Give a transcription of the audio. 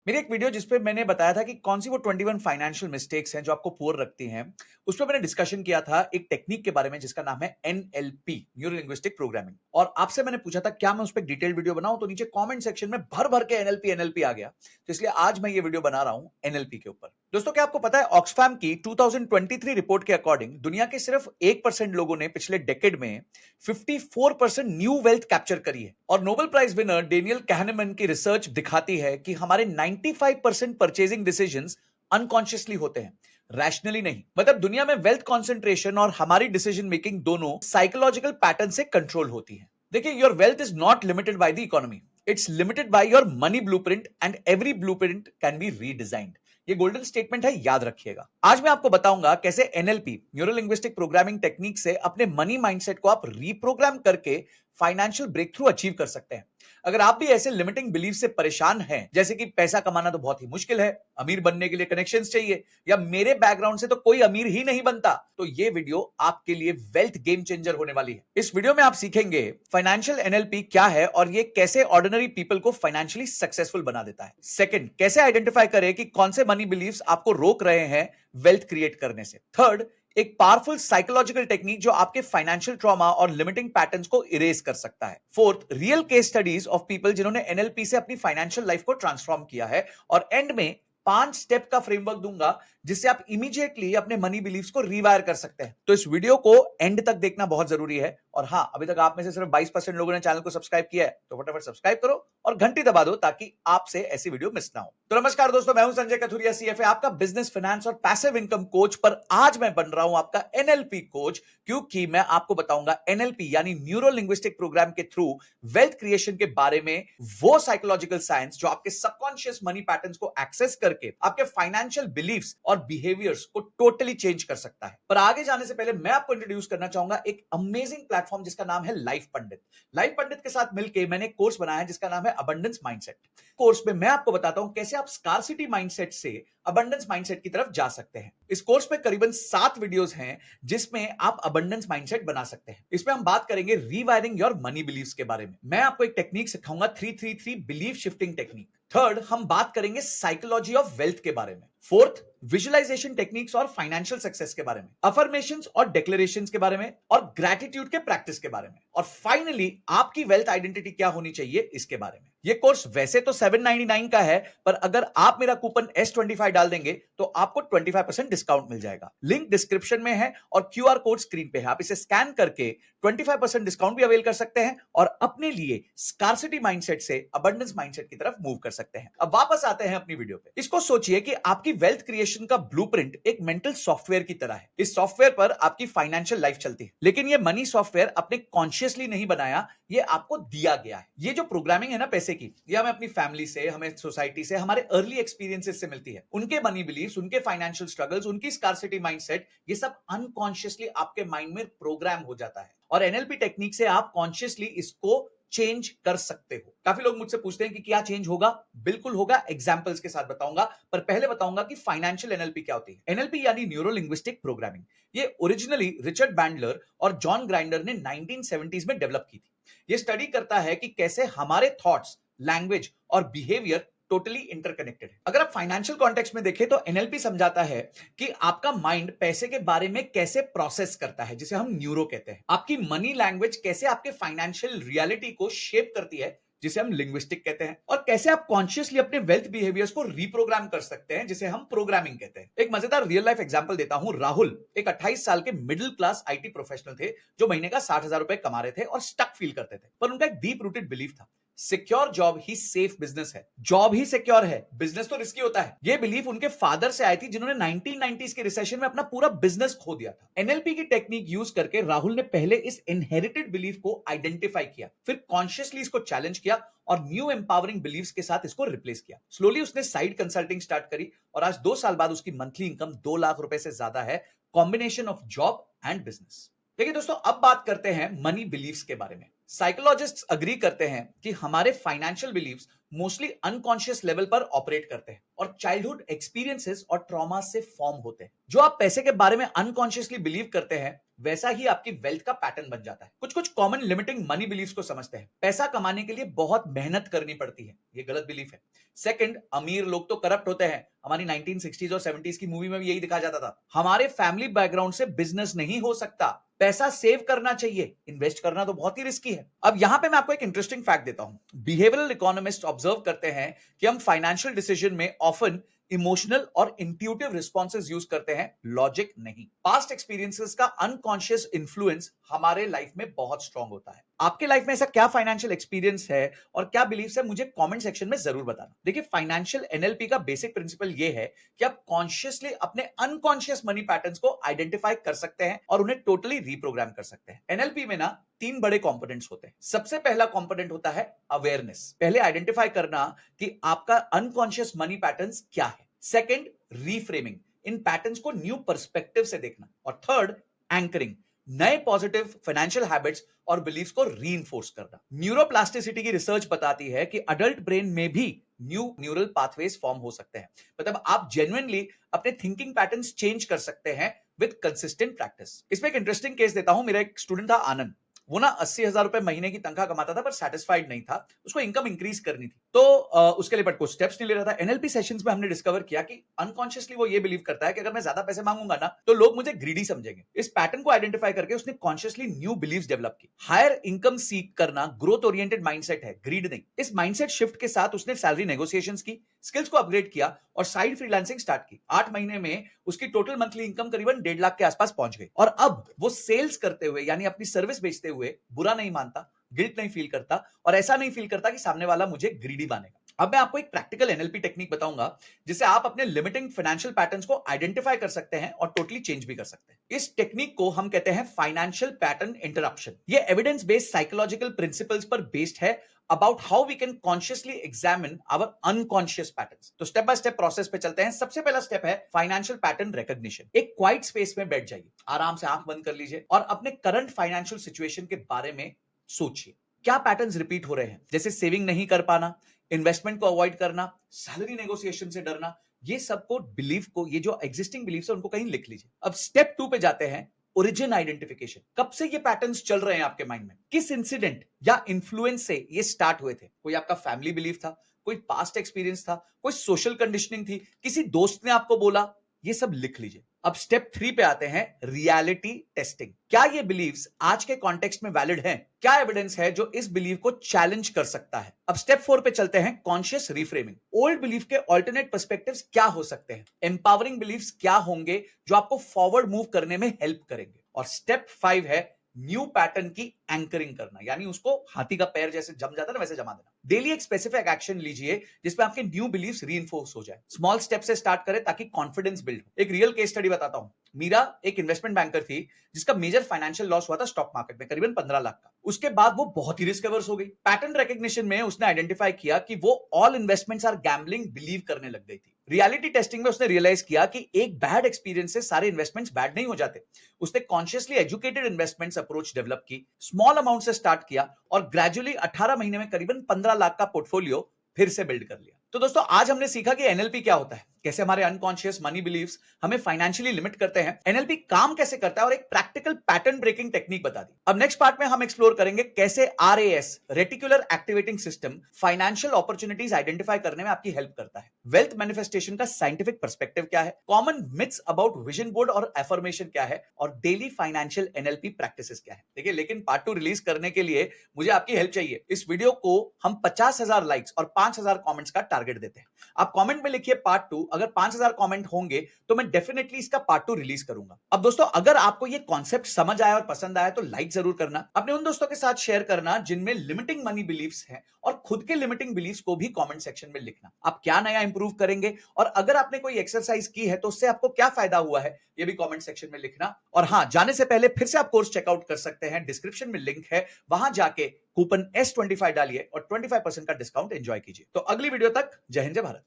मेरी एक वीडियो जिसपे मैंने बताया था कि कौन सी वो 21 फाइनेंशियल मिस्टेक्स हैं जो आपको पुअर रखती हैं, उसपे मैंने डिस्कशन किया था एक टेक्निक के बारे में जिसका नाम है एनएलपी, न्यूरो लिंग्विस्टिक प्रोग्रामिंग। और आपसे मैंने पूछा था क्या मैं उस पे डिटेल्ड वीडियो बनाऊं, तो नीचे कमेंट सेक्शन में भर भर के एनएलपी एनएलपी आ गया। तो इसलिए आज मैं ये वीडियो बना रहा हूं एनएलपी के ऊपर। दोस्तों, क्या आपको पता है ऑक्सफैम की 2023 रिपोर्ट के अकॉर्डिंग दुनिया के सिर्फ 1% लोगों ने पिछले डेकेड में 54% न्यू वेल्थ कैप्चर करी है। और नोबेल प्राइज विनर डेनियल कहनेमैन की रिसर्च दिखाती है कि हमारे 95% परचेजिंग डिसीजंस अनकॉन्शियसली होते हैं, रैशनली नहीं। मतलब दुनिया में वेल्थ कॉन्सेंट्रेशन और हमारी डिसीजन मेकिंग दोनों साइकोलॉजिकल पैटर्न से कंट्रोल होती है। देखिए, your wealth is not limited by the economy, it's limited by your money blueprint and every blueprint can be redesigned. ये गोल्डन स्टेटमेंट है, याद रखिएगा। आज मैं आपको बताऊंगा कैसे NLP, neuro linguistic programming technique से अपने मनी माइंडसेट को आप रीप्रोग्राम करके फाइनेंशियल ब्रेक थ्रू अचीव कर सकते हैं। अगर आप भी ऐसे लिमिटिंग बिलीफ से परेशान हैं, जैसे कि पैसा कमाना तो बहुत ही मुश्किल है, अमीर बनने के लिए कनेक्शंस चाहिए, या मेरे बैकग्राउंड से तो कोई अमीर ही नहीं बनता, तो ये वीडियो आपके लिए वेल्थ गेम चेंजर होने वाली है। इस वीडियो में आप सीखेंगे फाइनेंशियल एनएलपी क्या है और ये कैसे ऑर्डिनरी पीपल को फाइनेंशियली सक्सेसफुल बना देता है। सेकंड, कैसे आइडेंटिफाई करें कि कौन से मनी बिलीफ्स आपको रोक रहे हैं वेल्थ क्रिएट करने से। थर्ड, एक पावरफुल साइकोलॉजिकल टेक्निक जो आपके फाइनेंशियल ट्रॉमा और लिमिटिंग पैटर्न्स को इरेज कर सकता है। Fourth, real case studies of people जिन्होंने एनएलपी से अपनी फाइनेंशियल लाइफ को ट्रांसफॉर्म किया है। और एंड में 5 स्टेप का फ्रेमवर्क दूंगा जिससे आप इमीडिएटली अपने मनी बिलीफ्स को रिवायर कर सकते हैं। तो इस वीडियो को एंड तक देखना बहुत जरूरी है। और हां, अभी तक आप में से सिर्फ 22% लोगों ने चैनल को सब्सक्राइब किया है, तो फटाफट सब्सक्राइब करो और घंटी दबा दो ताकि आपसे ऐसी वीडियो मिस ना हो। तो नमस्कार दोस्तों, मैं हूं संजय कथुरिया, सीएफए, आपका बिजनेस, फाइनेंस और पैसिव इनकम कोच। पर आज मैं बन रहा हूं आपका एनएलपी कोच, क्योंकि मैं आपको बताऊंगा एनएलपी यानी न्यूरो लिंग्विस्टिक प्रोग्राम के थ्रू वेल्थ क्रिएशन के बारे में, वो साइकोलॉजिकल साइंस जो आपके सबकॉन्शियस मनी पैटर्न्स को एक्सेस करके आपके फाइनेंशियल बिलीफ्स और बिहेवियर्स को टोटली चेंज कर सकता है। पर आगे जाने से पहले मैं आपको इंट्रोड्यूस करना चाहूंगा एक अमेजिंग प्लेटफॉर्म जिसका नाम है लाइफ पंडित। लाइफ पंडित के साथ मिलकर मैंने एक कोर्स बनाया है जिसका नाम है अबंडेंस माइंडसेट। कोर्स में मैं आपको बताता हूं कैसे आप स्कार्सिटी माइंडसेट से अबंडेंस माइंडसेट की तरफ जा सकते हैं। इस कोर्स में करीबन 7 वीडियोस हैं जिसमें आप अबंडेंस माइंडसेट बना सकते हैं। इसमें हम बात करेंगे रीवायरिंग योर मनी बिलीव्स के बारे में। मैं आपको एक टेक्निक सिखाऊंगा, 333 बिलीफ शिफ्टिंग टेक्निक। थर्ड, हम बात करेंगे साइकोलॉजी ऑफ वेल्थ के बारे में। फोर्थ, विजुअलाइजेशन टेक्निक्स और फाइनेंशियल सक्सेस के बारे में, अफर्मेशंस और डिक्लेरेशंस के बारे में, और ग्रेटिट्यूड के प्रैक्टिस के बारे में, और फाइनली आपकी वेल्थ आइडेंटिटी क्या होनी चाहिए इसके बारे में। ये कोर्स वैसे तो 799 का है, पर अगर आप मेरा कूपन S25 डाल देंगे तो आपको 25% डिस्काउंट मिल जाएगा। लिंक डिस्क्रिप्शन में है और क्यूआर कोड स्क्रीन पे है। आप इसे स्कैन करके 25% डिस्काउंट भी अवेल कर सकते हैं और अपने लिए स्कार्सिटी माइंडसेट से अबंडेंस माइंडसेट की तरफ मूव कर सकते हैं। अब वापस आते हैं अपनी वीडियो पे। इसको सोचिए कि आपकी वेल्थ क्रिएशन का ब्लूप्रिंट एक मेंटल सॉफ्टवेयर की तरह है। इस सॉफ्टवेयर पर आपकी फाइनेंशियल लाइफ चलती है, लेकिन ये मनी सॉफ्टवेयर आपने कॉन्शियसली नहीं बनाया, ये आपको दिया गया है। ये जो प्रोग्रामिंग है ना पैसे की, ये हमें अपनी फैमिली से, हमें सोसाइटी से, हमारे अर्ली एक्सपीरियंसेस से मिलती है। उनके मनी बिलीव्स, उनके फाइनेंशियल स्ट्रगल्स, उनकी स्कार्सिटी माइंडसेट, ये सब अनकॉन्शियसली आपके माइंड में प्रोग्राम हो जाता है। और एनएलपी टेक्निक से आप कॉन्शियसली इसको चेंज कर सकते हो। काफी लोग मुझसे पूछते हैं कि क्या चेंज होगा। बिल्कुल होगा, एग्जांपल्स के साथ बताऊंगा। पर पहले बताऊंगा कि फाइनेंशियल एनएलपी क्या होती है। एनएलपी यानी न्यूरो लिंग्विस्टिक प्रोग्रामिंग, ये ओरिजिनली रिचर्ड बैंडलर और जॉन ग्राइंडर ने 1970s में डेवलप की थी। ये स्टडी करता है कि कैसे हमारे थॉट्स, लैंग्वेज और बिहेवियर टोटली इंटरकनेक्टेड है। अगर आप फाइनेंशियल कॉन्टेक्स्ट में देखें तो एनएलपी समझाता है कि आपका माइंड पैसे के बारे में कैसे प्रोसेस करता है, जिसे हम न्यूरो कहते हैं। आपकी मनी लैंग्वेज कैसे आपके फाइनेंशियल रियलिटी को शेप करती है, जिसे हम लिंग्विस्टिक कहते हैं। और कैसे आप कॉन्शियसली अपने वेल्थ बिहेवियर्स को रिप्रोग्राम कर सकते हैं, जिसे हम प्रोग्रामिंग कहते हैं। एक मजेदार रियल लाइफ एग्जांपल देता हूं। राहुल एक 28 साल के मिडिल क्लास आईटी प्रोफेशनल थे जो महीने का 60,000 रुपए कमा रहे थे और स्टक फील करते थे। पर उनका एक डीप रूटेड बिलीफ था, सिक्योर जॉब ही सेफ बिजनेस है। जॉब ही सिक्योर है, बिजनेस तो रिस्की होता है। यह बिलीफ उनके फादर से आई थी जिन्होंने 1990s के रिसेशन में अपना पूरा बिजनेस खो दिया था। एनएलपी की टेक्निक यूज करके राहुल ने पहले इस इनहेरिटेड बिलीफ को आइडेंटिफाई किया, फिर कॉन्शियसली इसको चैलेंज किया और न्यू एम्पावरिंग बिलीव्स के साथ इसको रिप्लेस किया। स्लोली उसने साइड कंसल्टिंग स्टार्ट करी और आज 2 साल बाद उसकी मंथली इनकम 2 लाख रुपए से ज्यादा है, combination of job and business. देखिए दोस्तों, अब बात करते हैं मनी बिलीव्स के बारे में। साइकोलॉजिस्ट्स अग्री करते हैं कि हमारे financial beliefs mostly unconscious level पर ऑपरेट करते हैं और चाइल्डहुड एक्सपीरियंसेस और ट्रॉमा से फॉर्म होते हैं। जो आप पैसे के बारे में अनकॉन्शियसली बिलीव करते हैं वैसा ही आपकी वेल्थ का पैटर्न बन जाता है। कुछ कुछ कॉमन लिमिटिंग मनी बिलीफ्स को समझते हैं। पैसा कमाने के लिए बहुत मेहनत करनी पड़ती है, ये गलत बिलीफ है। सेकंड, अमीर लोग तो करप्ट होते हैं। हमारी 1960s और 70s की मूवी में भी यही दिखाया जाता था। हमारे फैमिली बैकग्राउंड से बिजनेस नहीं हो सकता। पैसा सेव करना चाहिए, इन्वेस्ट करना तो बहुत ही रिस्की है। अब यहां पे मैं आपको एक इंटरेस्टिंग फैक्ट देता हूं। बिहेवियरल इकोनॉमिस्ट ऑब्जर्व करते हैं कि हम फाइनेंशियल डिसीजन में ऑफन इमोशनल और इंट्यूटिव रिस्पॉन्सेज यूज करते हैं, लॉजिक नहीं। पास्ट एक्सपीरियंसेस का अनकॉन्शियस इन्फ्लुएंस हमारे लाइफ में बहुत स्ट्रांग होता है। आपके लाइफ में ऐसा क्या फाइनेंशियल एक्सपीरियंस है और क्या बिलीफ्स है, मुझे कमेंट सेक्शन में जरूर बताना। देखिए, फाइनेंशियल एनएलपी का बेसिक प्रिंसिपल ये है कि आप कॉन्शियसली अपने अनकॉन्शियस मनी पैटर्न्स को आइडेंटिफाई कर सकते हैं और उन्हें टोटली रीप्रोग्राम कर सकते हैं। एनएलपी में ना 3 बड़े कंपोनेंट्स होते हैं। सबसे पहला कंपोनेंट होता है अवेयरनेस, पहले आइडेंटिफाई करना कि आपका अनकॉन्शियस मनी पैटर्न्स क्या है। सेकंड, रीफ्रेमिंग, इन पैटर्न्स को न्यू पर्सपेक्टिव से देखना। और थर्ड, एंकरिंग, नए पॉजिटिव फाइनेंशियल हैबिट्स और बिलीफ्स को रीइंफोर्स करना। न्यूरोप्लास्टिसिटी की रिसर्च बताती है कि अडल्ट ब्रेन में भी न्यू न्यूरल पाथवेज फॉर्म हो सकते हैं। मतलब आप जेन्युइनली अपने थिंकिंग पैटर्न्स चेंज कर सकते हैं विद कंसिस्टेंट प्रैक्टिस। इसमें एक इंटरेस्टिंग केस देता हूं। मेरा एक स्टूडेंट था आनंद। वो ना 80,000 रुपए महीने की तनख्वाह कमाता था पर सेटिस्फाइड नहीं था। उसको इनकम इंक्रीज करनी थी, तो उसके लिए बट कुछ स्टेप्स नहीं ले रहा था। एनएलपी सेशंस में हमने डिस्कवर किया कि अनकॉन्शियसली वो ये बिलीव करता है कि अगर मैं ज्यादा पैसे मांगूंगा ना तो लोग मुझे ग्रीडी समझेंगे। इस पैटर्न को आइडेंटिफाई करके उसने कॉन्शियसली न्यू बिलीव्स डेवलप की। हायर इनकम सीक करना ग्रोथ ओरिएंटेड माइंडसेट है, ग्रीड नहीं। इस माइंडसेट शिफ्ट के साथ उसने सैलरी नेगोशिएशंस की, स्किल्स को अपग्रेड किया और साइड फ्रीलांसिंग स्टार्ट की। 8 महीने में उसकी टोटल मंथली इनकम करीबन 1.5 लाख के आसपास पहुंच गई। और अब वो सेल्स करते हुए यानी अपनी सर्विस बेचते हुए बुरा नहीं मानता, गिल्ट नहीं फील करता और ऐसा नहीं फील करता कि सामने वाला मुझे ग्रीडी मानेगा। अब मैं आपको एक प्रैक्टिकल एनएलपी टेक्निक बताऊंगा जिससे आप अपने लिमिटिंग फाइनेंशियल पैटर्न्स को आइडेंटिफाई कर सकते हैं और टोटली चेंज भी कर सकते हैं। इस टेक्निक को हम कहते हैं फाइनेंशियल पैटर्न इंटरप्शन। ये एविडेंस बेस्ड साइकोलॉजिकल प्रिंसिपल्स पर बेस्ड है about how we can consciously examine our unconscious patterns. तो स्टेप बाय स्टेप प्रोसेस पे चलते हैं। सबसे पहला स्टेप है फाइनेंशियल पैटर्न रिकॉग्निशन। एक क्वाइट स्पेस में बैठ जाइए, आराम से आंख बंद कर लीजिए और अपने करंट फाइनेंशियल सिचुएशन के बारे में सोचिए। क्या पैटर्न्स रिपीट हो रहे हैं? जैसे सेविंग नहीं कर पाना, इन्वेस्टमेंट को अवॉइड करना, सैलरी नेगोशिएशन से डरना। ये सबको बिलीफ को, ये जो एग्जिस्टिंग बिलीफ है उनको कहीं लिख लीजिए। अब स्टेप 2 पे जाते हैं, ओरिजिन आइडेंटिफिकेशन। कब से ये पैटर्न्स चल रहे हैं आपके माइंड में? किस इंसिडेंट या इन्फ्लुएंस से ये स्टार्ट हुए थे? कोई आपका फैमिली बिलीफ था, कोई पास्ट एक्सपीरियंस था, कोई सोशल कंडीशनिंग थी, किसी दोस्त ने आपको बोला? ये सब लिख लीजिए। अब स्टेप 3 पे आते हैं, रियलिटी टेस्टिंग। क्या ये बिलीव्स आज के कॉन्टेक्स्ट में वैलिड हैं? क्या एविडेंस है जो इस बिलीव को चैलेंज कर सकता है? अब स्टेप 4 पे चलते हैं, कॉन्शियस रिफ्रेमिंग। ओल्ड बिलीफ के ऑल्टरनेट पर्सपेक्टिव्स क्या हो सकते हैं? एम्पावरिंग बिलीव्स क्या होंगे जो आपको फॉरवर्ड मूव करने में हेल्प करेंगे? और स्टेप 5 है न्यू पैटर्न की एंकरिंग करना, यानी उसको हाथी का पैर जैसे जम जाता है ना वैसे जमा देना। डेली एक स्पेसिफिक एक्शन लीजिए जिसमें आपके न्यू बिलीव्स रीइंफोर्स हो जाए। स्मॉल स्टेप से स्टार्ट करें ताकि कॉन्फिडेंस बिल्ड हो। एक रियल केस स्टडी बताता हूं। मीरा एक इन्वेस्टमेंट बैंकर थी जिसका मेजर फाइनेंशियल लॉस हुआ था स्टॉक मार्केट में, करीबन 15 लाख का। उसके बाद वो बहुत ही रिस्क अवर्स हो गई। पैटर्न रिकग्निशन में उसने आइडेंटिफाई किया कि वो all investments are gambling believe करने लग गई थी। रियलिटी टेस्टिंग में उसने रियलाइज किया कि एक बैड एक्सपीरियंस से सारे इन्वेस्टमेंट्स बैड नहीं हो जाते। उसने consciously educated investments approach develop की, स्मॉल अमाउंट से स्टार्ट किया और ग्रेजुअली 18 महीने में करीबन 15 लाख का पोर्टफोलियो फिर से बिल्ड कर लिया। तो दोस्तों, आज हमने सीखा कि एनएलपी क्या होता है, कैसे हमारे अनकॉन्शियस मनी बिलीव्स हमें फाइनेंशियली लिमिट करते हैं, एनएलपी काम कैसे करता है और एक प्रैक्टिकल पैटर्न ब्रेकिंग टेक्निक बता दी। अब नेक्स्ट पार्ट में हम एक्सप्लोर करेंगे कैसे RAS, reticular activating system, financial opportunities identify करने में आपकी हेल्प करता है। वेल्थ मैनिफेस्टेशन का साइंटिफिक पर्सपेक्टिव क्या है, common myths about vision board और एफर्मेशन क्या है और डेली फाइनेंशियल एनएलपी प्रैक्टिसेस क्या है। देखिए, लेकिन पार्ट 2 रिलीज करने के लिए मुझे आपकी हेल्प चाहिए। इस वीडियो को हम 50,000 लाइक्स और 5,000 कमेंट्स का टारगेट देते हैं। आप कमेंट में लिखिए पार्ट 2। अगर 5,000 कमेंट होंगे तो मैं डेफिनेटली इसका पार्ट 2 रिलीज करूंगा। अब दोस्तों, अगर आपको ये कॉन्सेप्ट समझ आया और पसंद आया तो लाइक जरूर करना, अपने उन दोस्तों के साथ शेयर करना जिनमें लिमिटिंग मनी बिलीव्स हैं और खुद के लिमिटिंग बिलीव्स को भी कमेंट सेक्शन में लिखना। आप क्या नया इंप्रूव करेंगे और अगर आपने कोई एक्सरसाइज की है तो उससे आपको क्या फायदा हुआ है, ये भी कमेंट सेक्शन में लिखना। और हां, जाने से पहले फिर से आप कोर्स चेकआउट कर सकते हैं, डिस्क्रिप्शन में लिंक है, वहां जाके कूपन S25 डालिए और 25% का डिस्काउंट एंजॉय कीजिए। तो अगली वीडियो तक जय हिंद, जय भारत।